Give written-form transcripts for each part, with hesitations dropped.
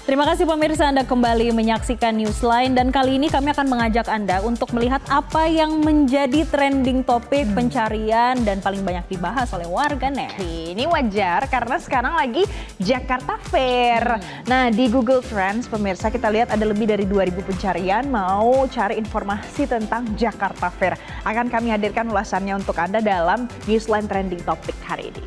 Terima kasih pemirsa, Anda kembali menyaksikan Newsline dan kali ini kami akan mengajak Anda untuk melihat apa yang menjadi trending topik pencarian dan paling banyak dibahas oleh warganet. Ini wajar karena sekarang lagi Jakarta Fair. Nah, di Google Trends pemirsa kita lihat ada lebih dari 2.000 pencarian mau cari informasi tentang Jakarta Fair. Akan kami hadirkan ulasannya untuk Anda dalam Newsline Trending Topik hari ini.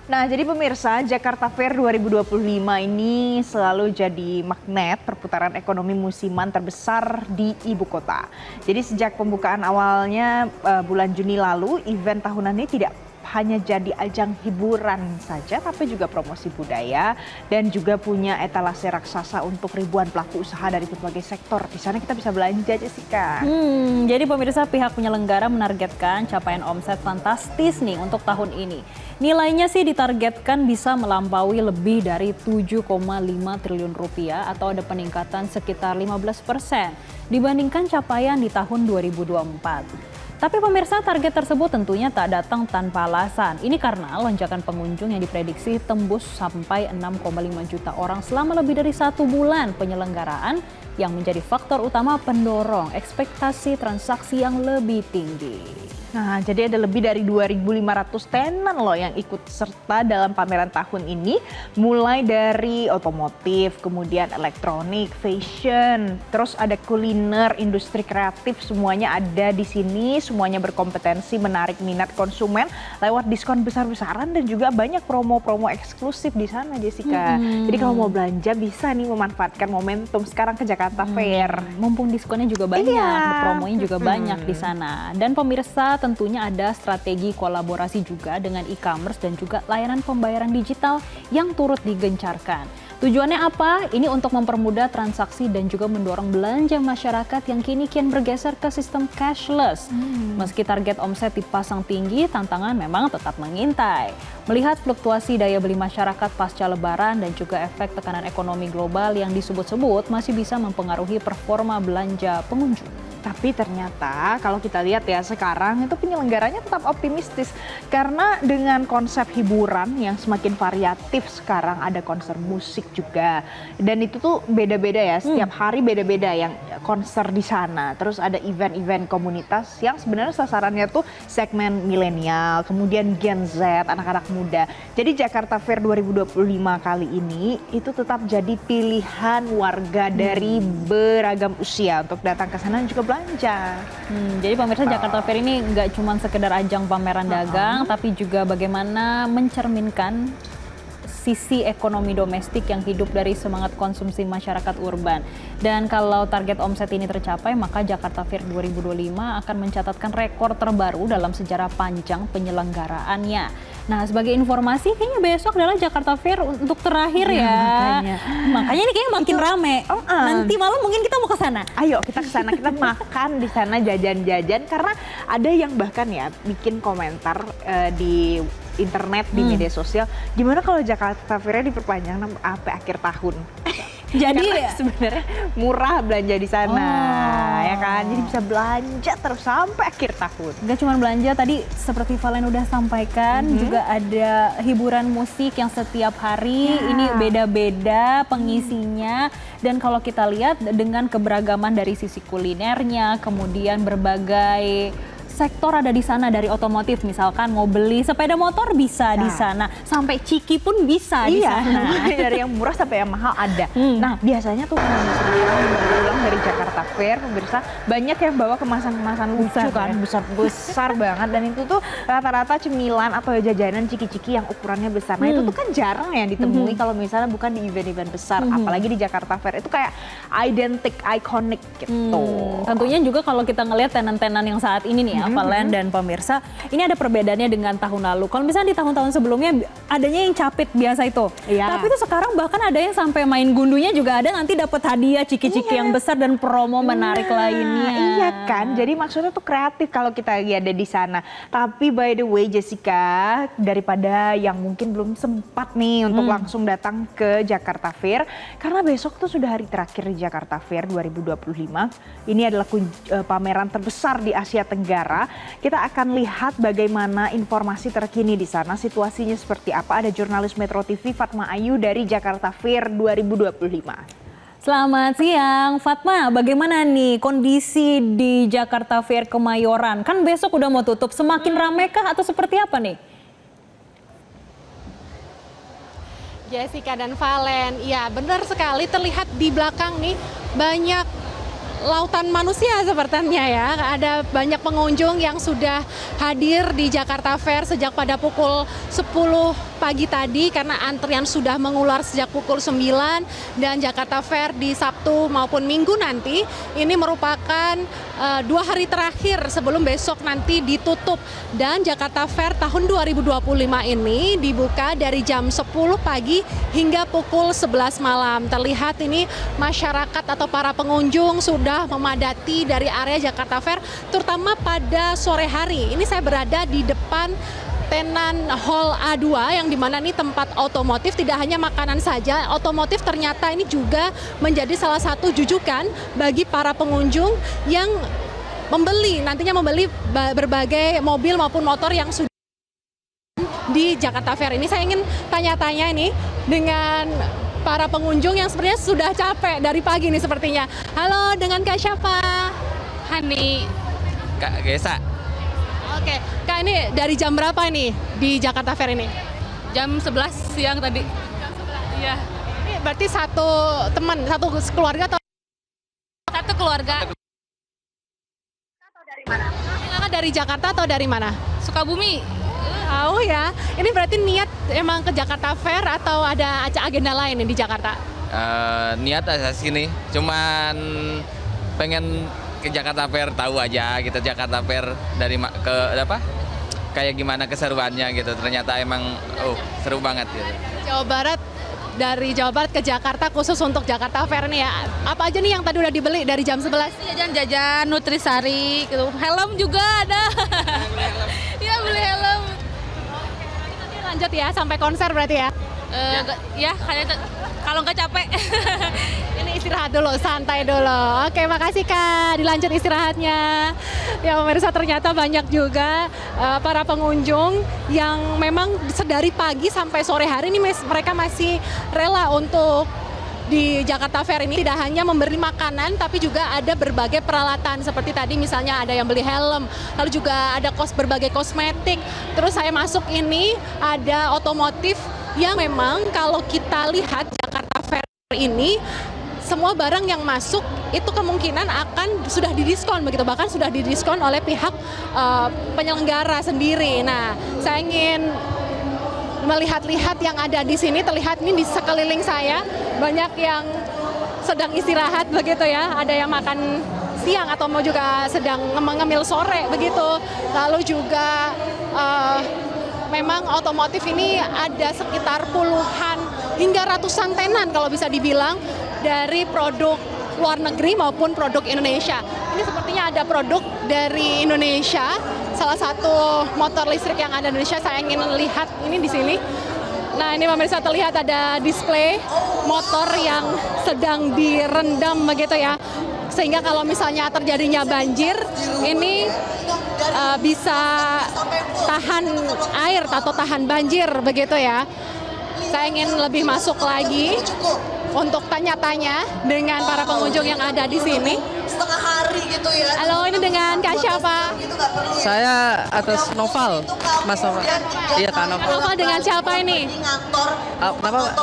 Nah, jadi pemirsa, Jakarta Fair 2025 ini selalu jadi magnet perputaran ekonomi musiman terbesar di ibu kota. Jadi sejak pembukaan awalnya bulan Juni lalu, event tahunan ini tidak hanya jadi ajang hiburan saja, tapi juga promosi budaya dan juga punya etalase raksasa untuk ribuan pelaku usaha dari berbagai sektor. Di sana kita bisa belanja, Jessica. Jadi pemirsa, pihak penyelenggara menargetkan capaian omset fantastis nih untuk tahun ini. Nilainya sih ditargetkan bisa melampaui lebih dari 7,5 triliun rupiah atau ada peningkatan sekitar 15% dibandingkan capaian di tahun 2024. Tapi pemirsa, target tersebut tentunya tak datang tanpa alasan. Ini karena lonjakan pengunjung yang diprediksi tembus sampai 6,5 juta orang selama lebih dari 1 bulan penyelenggaraan yang menjadi faktor utama pendorong ekspektasi transaksi yang lebih tinggi. Nah, jadi ada lebih dari 2.500 tenan loh yang ikut serta dalam pameran tahun ini. Mulai dari otomotif, kemudian elektronik, fashion, terus ada kuliner, industri kreatif, semuanya ada di sini. Semuanya berkompetensi menarik minat konsumen lewat diskon besar-besaran dan juga banyak promo-promo eksklusif di sana, Jessica. Jadi kalau mau belanja bisa nih memanfaatkan momentum sekarang ke Jakarta Fair. Mumpung diskonnya juga banyak, promonya juga banyak di sana. Dan pemirsa, tentunya ada strategi kolaborasi juga dengan e-commerce dan juga layanan pembayaran digital yang turut digencarkan. Tujuannya apa? Ini untuk mempermudah transaksi dan juga mendorong belanja masyarakat yang kini kian bergeser ke sistem cashless. Meski target omset dipasang tinggi, tantangan memang tetap mengintai. Melihat fluktuasi daya beli masyarakat pasca lebaran dan juga efek tekanan ekonomi global yang disebut-sebut masih bisa mempengaruhi performa belanja pengunjung. Tapi ternyata kalau kita lihat ya sekarang itu penyelenggaranya tetap optimistis. Karena dengan konsep hiburan yang semakin variatif sekarang, ada konser musik juga. Dan itu tuh beda-beda ya, setiap hari beda-beda yang konser di sana. Terus ada event-event komunitas yang sebenarnya sasarannya tuh segmen milenial, kemudian Gen Z, anak-anak muda. Jadi Jakarta Fair 2025 kali ini itu tetap jadi pilihan warga dari beragam usia untuk datang ke sana dan juga belanja. Jadi pemirsa, Jakarta Fair ini nggak cuma sekedar ajang pameran dagang, tapi juga bagaimana mencerminkan sisi ekonomi domestik yang hidup dari semangat konsumsi masyarakat urban. Dan kalau target omset ini tercapai, maka Jakarta Fair 2025 akan mencatatkan rekor terbaru dalam sejarah panjang penyelenggaraannya. Nah, sebagai informasi, kayaknya besok adalah Jakarta Fair untuk terakhir ya. Makanya ini kayaknya makin rame. Nanti malam mungkin kita mau ke sana. Ayo kita ke sana, kita makan di sana, jajan-jajan. Karena ada yang bahkan ya bikin komentar di internet, di media sosial, gimana kalau Jakarta Fair-nya diperpanjang sampai akhir tahun? Jadi sebenarnya murah belanja di sana, ya kan? Jadi bisa belanja terus sampai akhir tahun. Gak cuma belanja, tadi seperti Valen udah sampaikan, juga ada hiburan musik yang setiap hari ini beda-beda pengisinya. Dan kalau kita lihat dengan keberagaman dari sisi kulinernya, kemudian berbagai sektor ada di sana, dari otomotif misalkan mau beli sepeda motor bisa di sana, sampai ciki pun bisa di sana. Dari yang murah sampai yang mahal ada. Nah, biasanya tuh kalau misalnya pulang dari Jakarta Fair, pemirsa, banyak yang bawa kemasan-kemasan lucu kan, besar banget, dan itu tuh rata-rata cemilan atau jajanan ciki-ciki yang ukurannya besar. Nah, itu tuh kan jarang ya ditemui kalau misalnya bukan di event-event besar, apalagi di Jakarta Fair. Itu kayak identik, ikonik gitu. Tentunya juga kalau kita ngelihat tenan-tenan yang saat ini nih ya, Valen dan pemirsa, ini ada perbedaannya dengan tahun lalu. Kalau misalnya di tahun-tahun sebelumnya adanya yang capit biasa itu, tapi itu sekarang bahkan ada yang sampai main gundunya juga ada, nanti dapat hadiah ciki-ciki yang besar dan promo menarik lainnya. Iya kan, jadi maksudnya tuh kreatif kalau kita lihat ada di sana. Tapi by the way Jessica, daripada yang mungkin belum sempat nih untuk langsung datang ke Jakarta Fair, karena besok tuh sudah hari terakhir di Jakarta Fair 2025. Ini adalah pameran terbesar di Asia Tenggara. Kita akan lihat bagaimana informasi terkini di sana, situasinya seperti apa. Ada jurnalis Metro TV Fatma Ayu dari Jakarta Fair 2025. Selamat siang, Fatma. Bagaimana nih kondisi di Jakarta Fair Kemayoran? Kan besok udah mau tutup, semakin ramai kah atau seperti apa nih? Jessica dan Valen, ya benar sekali, terlihat di belakang nih banyak lautan manusia sepertinya ya. Ada banyak pengunjung yang sudah hadir di Jakarta Fair sejak pada pukul 10 pagi tadi, karena antrian sudah mengular sejak pukul 9, dan Jakarta Fair di Sabtu maupun Minggu nanti ini merupakan 2 hari terakhir sebelum besok nanti ditutup. Dan Jakarta Fair tahun 2025 ini dibuka dari jam 10 pagi hingga pukul 11 malam. Terlihat ini masyarakat atau para pengunjung sudah memadati dari area Jakarta Fair, terutama pada sore hari. Ini saya berada di depan tenan Hall A2 yang dimana ini tempat otomotif, tidak hanya makanan saja, otomotif ternyata ini juga menjadi salah satu jujukan bagi para pengunjung yang nantinya membeli berbagai mobil maupun motor yang sudah di Jakarta Fair ini. Saya ingin tanya-tanya ini dengan para pengunjung yang sebenarnya sudah capek dari pagi nih sepertinya. Halo, dengan Kak siapa? Hani. Kak Gesa. Oke, Kak, ini dari jam berapa nih di Jakarta Fair ini? Jam 11 siang tadi. Iya. Ini berarti satu teman, satu keluarga atau Satu keluarga. dari mana? Kakak dari Jakarta atau dari mana? Sukabumi. Tahu ya. Ini berarti niat emang ke Jakarta Fair atau ada agenda lain nih di Jakarta? Niat aja sini, cuman pengen ke Jakarta Fair, tahu aja gitu Jakarta Fair dari kayak gimana keseruannya gitu. Ternyata emang seru banget gitu. Dari Jawa Barat ke Jakarta khusus untuk Jakarta Fair nih ya. Apa aja nih yang tadi udah dibeli dari jam 11? Jajan-jajan, nutrisari gitu. Helm juga ada. Iya, beli helm. Nanti lanjut ya sampai konser berarti ya? Ya, kayaknya kalau nggak capek. Ini istirahat dulu, santai dulu. Oke, makasih Kak. Dilanjut istirahatnya. Ya pemirsa, ternyata banyak juga para pengunjung yang memang sedari pagi sampai sore hari ini mereka masih rela untuk di Jakarta Fair ini. Tidak hanya memberi makanan, tapi juga ada berbagai peralatan. Seperti tadi misalnya ada yang beli helm, lalu juga ada berbagai kosmetik. Terus saya masuk ini ada otomotif yang memang kalau kita lihat Jakarta Fair ini, semua barang yang masuk itu kemungkinan akan sudah didiskon begitu, bahkan sudah didiskon oleh pihak penyelenggara sendiri. Nah, saya ingin melihat-lihat yang ada di sini. Terlihat ini di sekeliling saya banyak yang sedang istirahat begitu ya, ada yang makan siang atau mau juga sedang mengemil sore begitu. Lalu juga memang otomotif ini ada sekitar puluhan hingga ratusan tenan kalau bisa dibilang, dari produk luar negeri maupun produk Indonesia. Ini sepertinya ada produk dari Indonesia, salah satu motor listrik yang ada di Indonesia. Saya ingin lihat ini di sini. Nah, ini pemirsa, terlihat ada display motor yang sedang direndam begitu ya. Sehingga kalau misalnya terjadinya banjir, ini bisa tahan air atau tahan banjir begitu ya. Saya ingin lebih masuk lagi untuk tanya-tanya dengan para pengunjung yang ada di sini. Setengah hari gitu Halo, ini dengan Kak siapa? Saya atas Noval, Mas Noval. Iya Kak Noval. Noval dengan siapa ini? Kenapa Pak?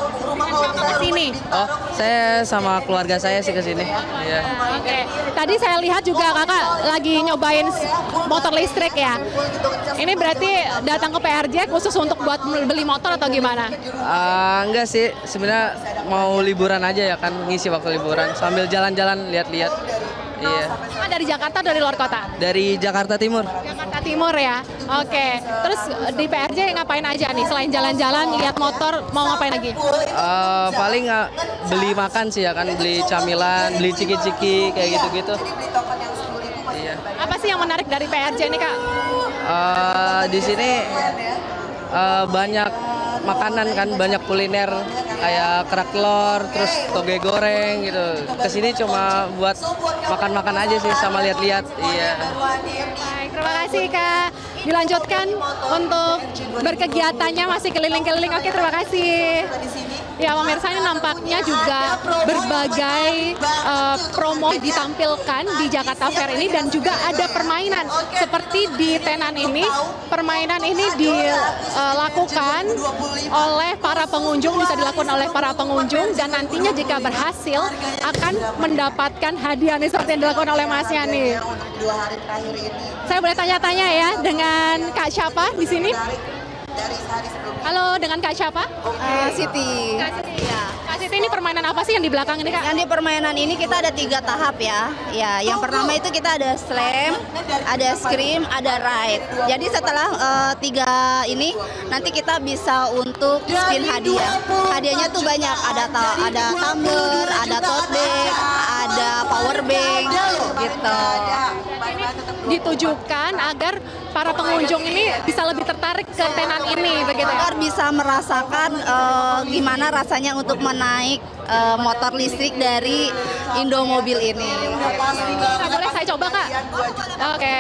Ke sini. Oh, saya sama keluarga saya sih ke sini. Iya. Oke. Tadi saya lihat juga kakak lagi nyobain motor listrik ya. Ini berarti datang ke PRJ khusus untuk buat beli motor atau gimana? Enggak sih, sebenarnya mau liburan aja ya kan, ngisi waktu liburan sambil jalan-jalan lihat-lihat. Iya. Dari Jakarta atau dari luar kota? Dari Jakarta Timur. Jakarta Timur ya. Oke. Terus di PRJ ngapain aja nih? Selain jalan-jalan, lihat motor, mau ngapain lagi? Paling beli makan sih ya kan, beli camilan, beli ciki-ciki kayak gitu-gitu. Iya. Apa sih yang menarik dari PRJ nih kak? Di sini banyak makanan kan, banyak kuliner kayak kerak telur, terus toge goreng gitu. Kesini cuma buat makan-makan aja sih sama lihat-lihat. Iya. Baik, terima kasih kak. Dilanjutkan untuk berkegiatannya masih keliling-keliling. Oke, terima kasih. Ya pemirsa, ini nampaknya juga berbagai promo ditampilkan di Jakarta Fair ini dan juga ada permainan seperti di tenan ini. Permainan ini dilakukan oleh para pengunjung, bisa dilakukan oleh para pengunjung dan nantinya jika berhasil akan mendapatkan hadiah nih seperti yang dilakukan oleh masnya nih. Saya boleh tanya-tanya ya dengan Kak siapa di sini? Halo, dengan Kak siapa? Siti. Kak Siti. Ya. Kak Siti, ini permainan apa sih yang di belakang ini Kak? Yang di permainan ini kita ada 3 tahap ya. Ya, yang pertama itu kita ada slam, ada scream, ada ride. Jadi setelah 3 ini nanti kita bisa untuk spin hadiah. Hadiahnya tuh banyak. Ada tumbler, ada tote bag, ada power bank gitu. Ditujukan agar para pengunjung ini bisa lebih tertarik ke tenan ini begitu ya? Agar bisa merasakan gimana rasanya untuk menaik motor listrik dari Indomobil ini. Boleh saya coba Kak? Oke,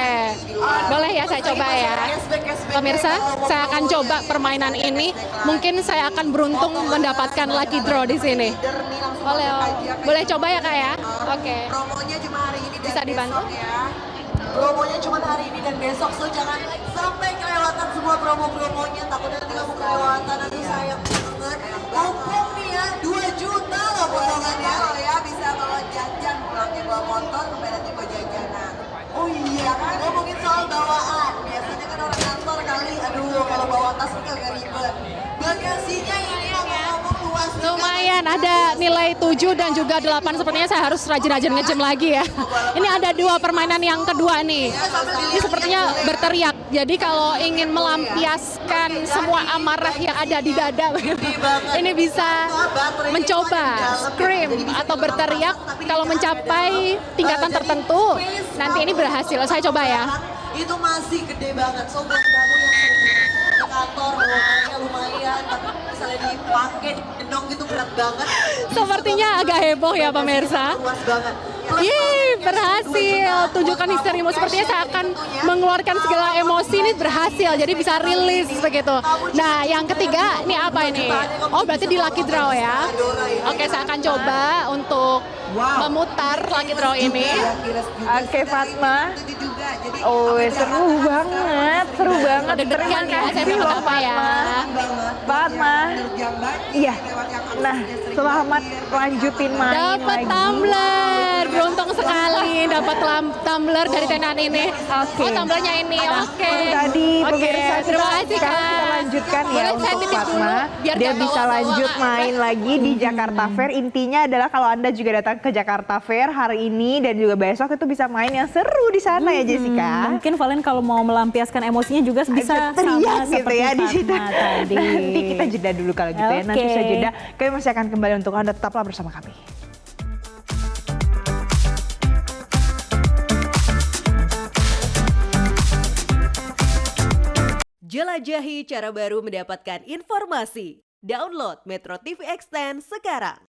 boleh ya saya coba ya. Pemirsa, saya akan coba permainan ini. Mungkin saya akan beruntung mendapatkan lucky draw di sini. Boleh coba ya Kak ya? Oke. Promonya cuma hari ini dan Bisa dibantu? besok ya. Promonya cuma hari ini dan besok, so jangan sampai kelewatan semua promo-promonya. Takutnya nanti kamu kelewatan, aduh sayang banget. Mumpung nih ya, 2 juta loh potongannya. Loh ya, bisa bawa jajan pulangnya, bawa motor, sampai nanti bawa jajanan. Oh iya kan, ngomongin soal bawaan. Biasanya kan orang kantor kali, aduh kalau bawa tas itu agak ribet. Bagasinya ini ngomong-ngomong luas. Lumayan, ada nilai 7 dan juga 8. Sepertinya saya harus rajin-rajin nge-gym lagi ya. Ini ada 2 permainan yang kedua nih. Ini sepertinya berteriak. Jadi kalau ingin melampiaskan semua amarah yang ada di dada, ini bisa mencoba scream atau berteriak. Kalau mencapai tingkatan tertentu, nanti ini berhasil. Saya coba ya. Itu masih gede banget. So buat kamu yang sering ke kantor bawaannya lumayan, tapi misalnya dipakai gendong gitu berat banget. Sepertinya agak heboh ya pemirsa. Luas banget. Yeay, berhasil. Tunjukkan histerimu. Sepertinya saya akan mengeluarkan segala emosi ini berhasil. Jadi bisa rilis begitu. Nah, yang ketiga, ini apa ini? Oh, berarti di lucky draw ya. Oke, saya akan coba untuk memutar lucky draw ini. Oke Fatma. Oh seru banget, seru banget. Deg-degan ya, saya dapat apa ya? Fatma. Iya. Nah, selamat lanjutin main Dapat lagi. tumbler, beruntung sekali dapat tumbler dari tenan ini. Oke. Oh, tumblernya ini, oke. Tadi Oke, pemirsa terima kasih sekarang Kak. kita lanjutkan ya Boleh saya untuk titip Fatma. dulu, biar Dia nggak bisa bawa-bawa. lanjut main lagi di Jakarta Fair. Intinya adalah kalau Anda juga datang ke Jakarta Fair hari ini dan juga besok itu bisa main yang seru di sana ya Jessica. Mungkin Valen kalau mau melampiaskan emosinya juga bisa teriak sama gitu seperti ya di situ. Fatma tadi. Nanti kita jeda dulu kalau gitu ya. Nanti Oke. saya jeda. Kami masih akan kembali untuk Anda, tetaplah bersama kami. Jelajahi cara baru mendapatkan informasi. Download Metro TV Extend sekarang.